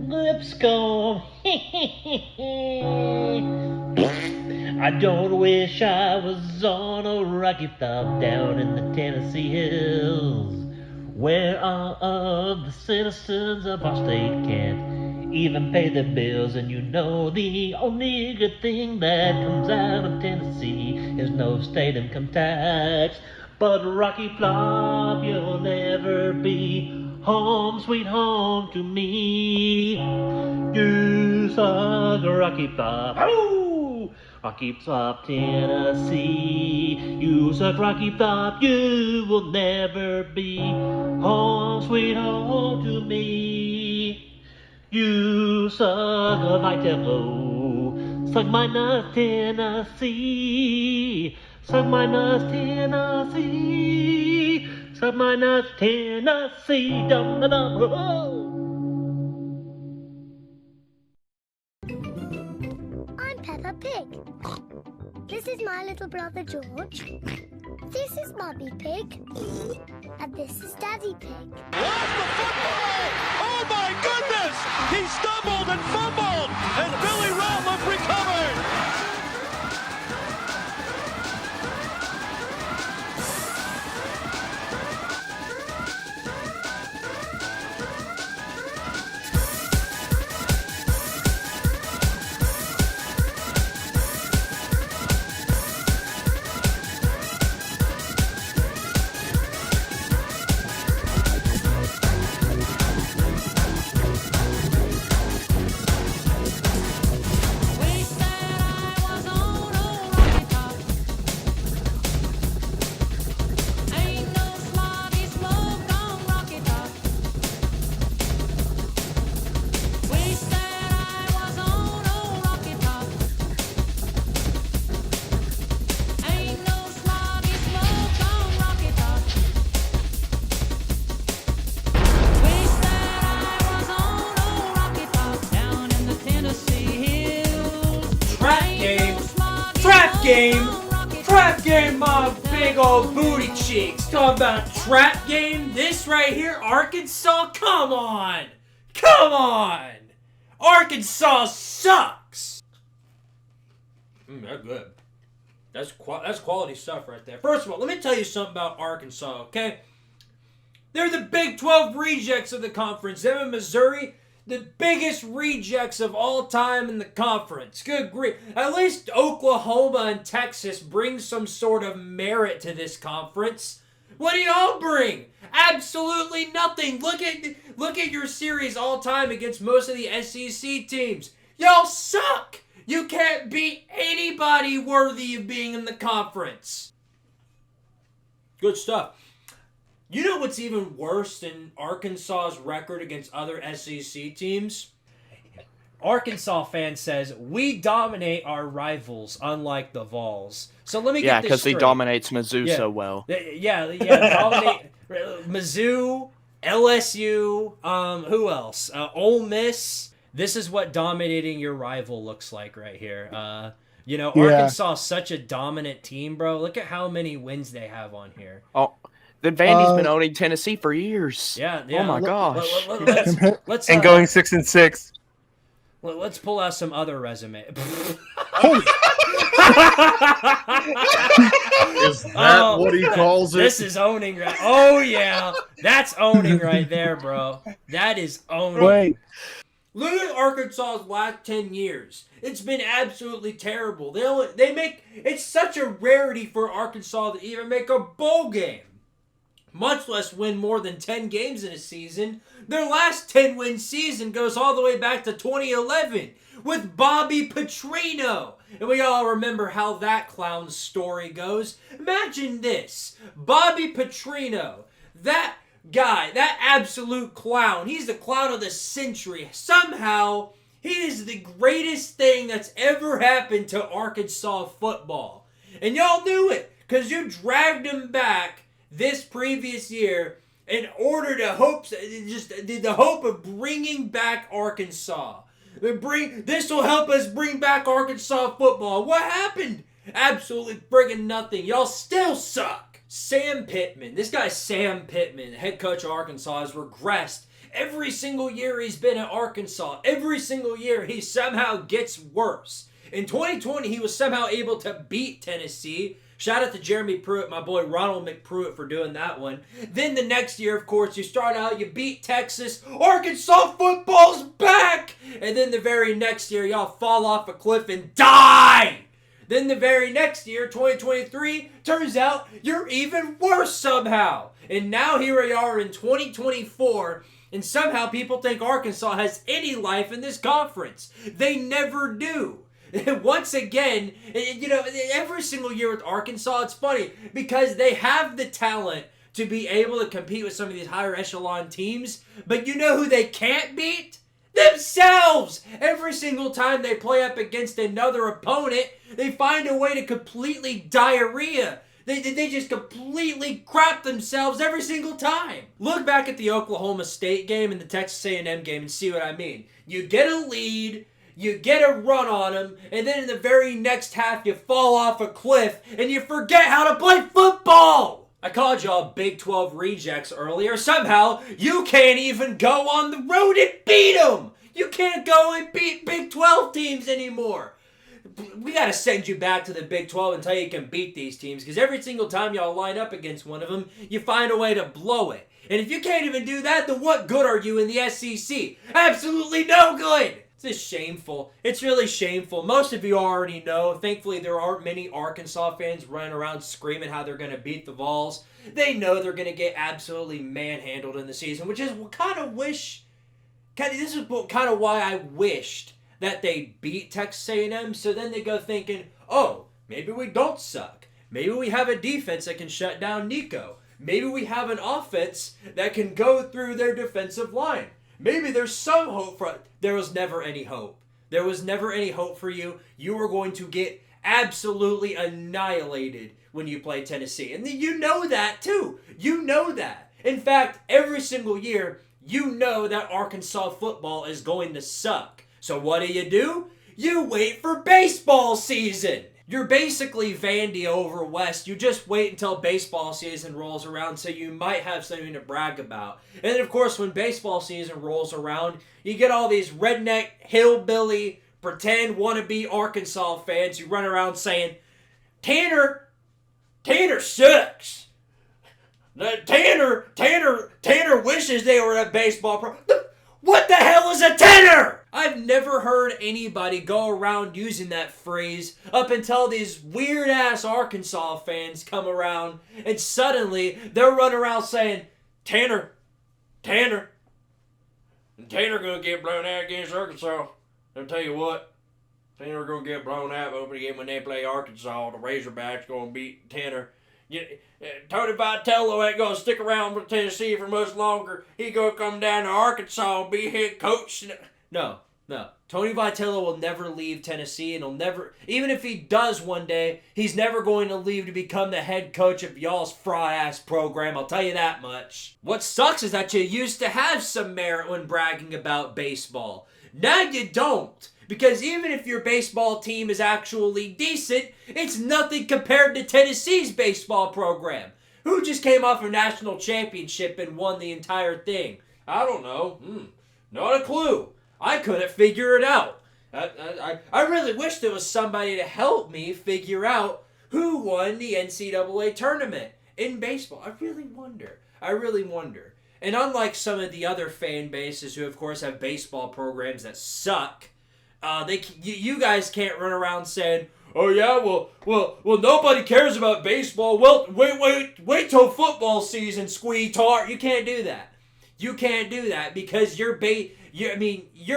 Lipscomb. I don't wish I was on a rocky top down in the Tennessee hills, where all of the citizens of our state can't even pay their bills. And you know the only good thing that comes out of Tennessee is no state income tax. But Rocky Flop, you'll never be home, sweet home to me. You suck, Rocky Flop. Ow! Rocky Flop, Tennessee. You suck, Rocky Flop. You will never be home, sweet home to me. You suck a Vitello. Suck my nuts, Tennessee. Suck my nuts, Tennessee. Suck my nuts, Tennessee. Dum da dum. Oh! I'm Peppa Pig. This is my little brother George. This is Mummy Pig. And this is Daddy Pig. Lost the football! Oh my goodness! He stumbled and fumbled, and Billy Ratliff recovered! Trap game, my big old booty cheeks. Talk about trap game. This right here, Arkansas. Come on, Arkansas sucks. That's good. That's quality stuff right there. First of all, let me tell you something about Arkansas. Okay, they're the Big 12 rejects of the conference. Them and Missouri, the biggest rejects of all time in the conference. Good grief. At least Oklahoma and Texas bring some sort of merit to this conference. What do y'all bring? Absolutely nothing. Look at your series all time against most of the SEC teams. Y'all suck. You can't beat anybody worthy of being in the conference. Good stuff. You know what's even worse than Arkansas's record against other SEC teams? Arkansas fan says, we dominate our rivals, unlike the Vols. So let me get this straight. Yeah, because he dominates Mizzou so well. Yeah, dominate Mizzou, LSU, who else? Ole Miss. This is what dominating your rival looks like right here. Arkansas is such a dominant team, bro. Look at how many wins they have on here. Oh. Then Vandy's been owning Tennessee for years. Yeah. Oh my gosh. Let's and going 6-6. Let's pull out some other resume. Holy! Is that what he calls it? This is owning, right? Oh yeah, that's owning right there, bro. That is owning. Wait. Look at Arkansas's last 10 years. It's been absolutely terrible. It's such a rarity for Arkansas to even make a bowl game, much less win more than 10 games in a season. Their last 10-win season goes all the way back to 2011 with Bobby Petrino. And we all remember how that clown's story goes. Imagine this. Bobby Petrino, that guy, that absolute clown, he's the clown of the century. Somehow, he is the greatest thing that's ever happened to Arkansas football. And y'all knew it, because you dragged him back this previous year in order to hope of bringing back Arkansas. This will help us bring back Arkansas football. What happened? Absolutely friggin' nothing. Y'all still suck. Sam Pittman. This guy, Sam Pittman, head coach of Arkansas, has regressed every single year he's been at Arkansas. Every single year he somehow gets worse. In 2020, he was somehow able to beat Tennessee. Shout out to Jeremy Pruitt, my boy Ronald McPruitt, for doing that one. Then the next year, of course, you start out, you beat Texas. Arkansas football's back! And then the very next year, y'all fall off a cliff and die! Then the very next year, 2023, turns out you're even worse somehow. And now here we are in 2024, and somehow people think Arkansas has any life in this conference. They never do. Once again, you know, every single year with Arkansas, it's funny because they have the talent to be able to compete with some of these higher echelon teams, but you know who they can't beat? Themselves! Every single time they play up against another opponent, they find a way to completely diarrhea. They just completely crap themselves every single time. Look back at the Oklahoma State game and the Texas A&M game and see what I mean. You get a lead, you get a run on them, and then in the very next half you fall off a cliff and you forget how to play football! I called y'all Big 12 rejects earlier. Somehow, you can't even go on the road and beat them! You can't go and beat Big 12 teams anymore! We gotta send you back to the Big 12 until you can beat these teams, because every single time y'all line up against one of them, you find a way to blow it. And if you can't even do that, then what good are you in the SEC? Absolutely no good! It's just shameful. It's really shameful. Most of you already know. Thankfully, there aren't many Arkansas fans running around screaming how they're going to beat the Vols. They know they're going to get absolutely manhandled in the season, which is this is kind of why I wished that they beat Texas A&M, so then they go thinking, oh, maybe we don't suck. Maybe we have a defense that can shut down Nico. Maybe we have an offense that can go through their defensive line. Maybe there's some hope for it. There was never any hope. There was never any hope for you. You were going to get absolutely annihilated when you played Tennessee. And you know that too. You know that. In fact, every single year, you know that Arkansas football is going to suck. So what do? You wait for baseball season. You're basically Vandy over West. You just wait until baseball season rolls around so you might have something to brag about. And then, of course, when baseball season rolls around, you get all these redneck, hillbilly, pretend wannabe Arkansas fans who run around saying, Tanner sucks. Tanner wishes they were a baseball pro. What the hell is a tenor? I've never heard anybody go around using that phrase up until these weird-ass Arkansas fans come around and suddenly they're running around saying, Tanner gonna get blown out against Arkansas. I'll tell you what, Tanner gonna get blown out over again when they play Arkansas. The Razorbacks gonna beat Tanner. Tony Vitello ain't gonna stick around with Tennessee for much longer. He gonna come down to Arkansas and be head coach. No. Tony Vitello will never leave Tennessee, and he'll never, even if he does one day, he's never going to leave to become the head coach of y'all's fraud-ass program, I'll tell you that much. What sucks is that you used to have some merit when bragging about baseball. Now you don't. Because even if your baseball team is actually decent, it's nothing compared to Tennessee's baseball program. Who just came off a national championship and won the entire thing? I don't know. Not a clue. I couldn't figure it out. I really wish there was somebody to help me figure out who won the NCAA tournament in baseball. I really wonder. And unlike some of the other fan bases who, of course, have baseball programs that suck, you guys can't run around saying, oh yeah, well, nobody cares about baseball. Well, wait till football season, Squidtard. You can't do that. You can't do that because your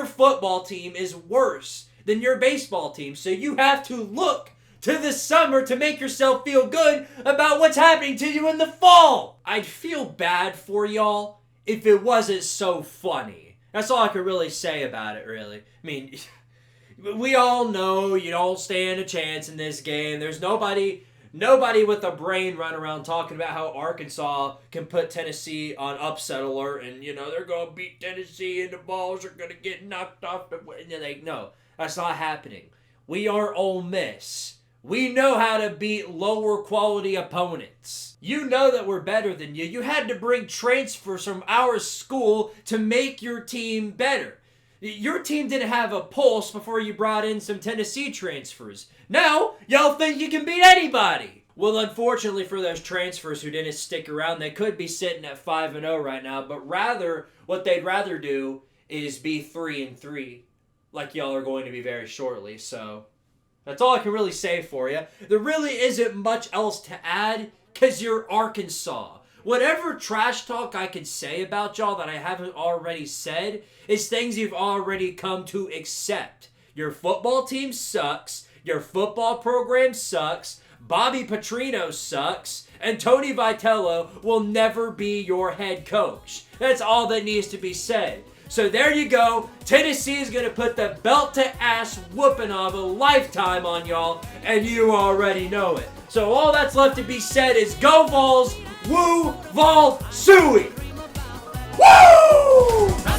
football team is worse than your baseball team. So you have to look to the summer to make yourself feel good about what's happening to you in the fall. I'd feel bad for y'all if it wasn't so funny. That's all I could really say about it, really. I mean, we all know you don't stand a chance in this game. There's nobody with a brain running around talking about how Arkansas can put Tennessee on upset alert and, they're going to beat Tennessee and the balls are going to get knocked off. No, that's not happening. We are Ole Miss. We know how to beat lower quality opponents. You know that we're better than you. You had to bring transfers from our school to make your team better. Your team didn't have a pulse before you brought in some Tennessee transfers. Now, y'all think you can beat anybody. Well, unfortunately for those transfers who didn't stick around, they could be sitting at 5-0 right now, but what they'd rather do is be 3-3, like y'all are going to be very shortly. So that's all I can really say for you. There really isn't much else to add, because you're Arkansas. Whatever trash talk I can say about y'all that I haven't already said is things you've already come to accept. Your football team sucks. Your football program sucks. Bobby Petrino sucks. And Tony Vitello will never be your head coach. That's all that needs to be said. So there you go. Tennessee is going to put the belt-to-ass whooping of a lifetime on y'all, and you already know it. So all that's left to be said is go Vols, woo, Vol, suey! Woo!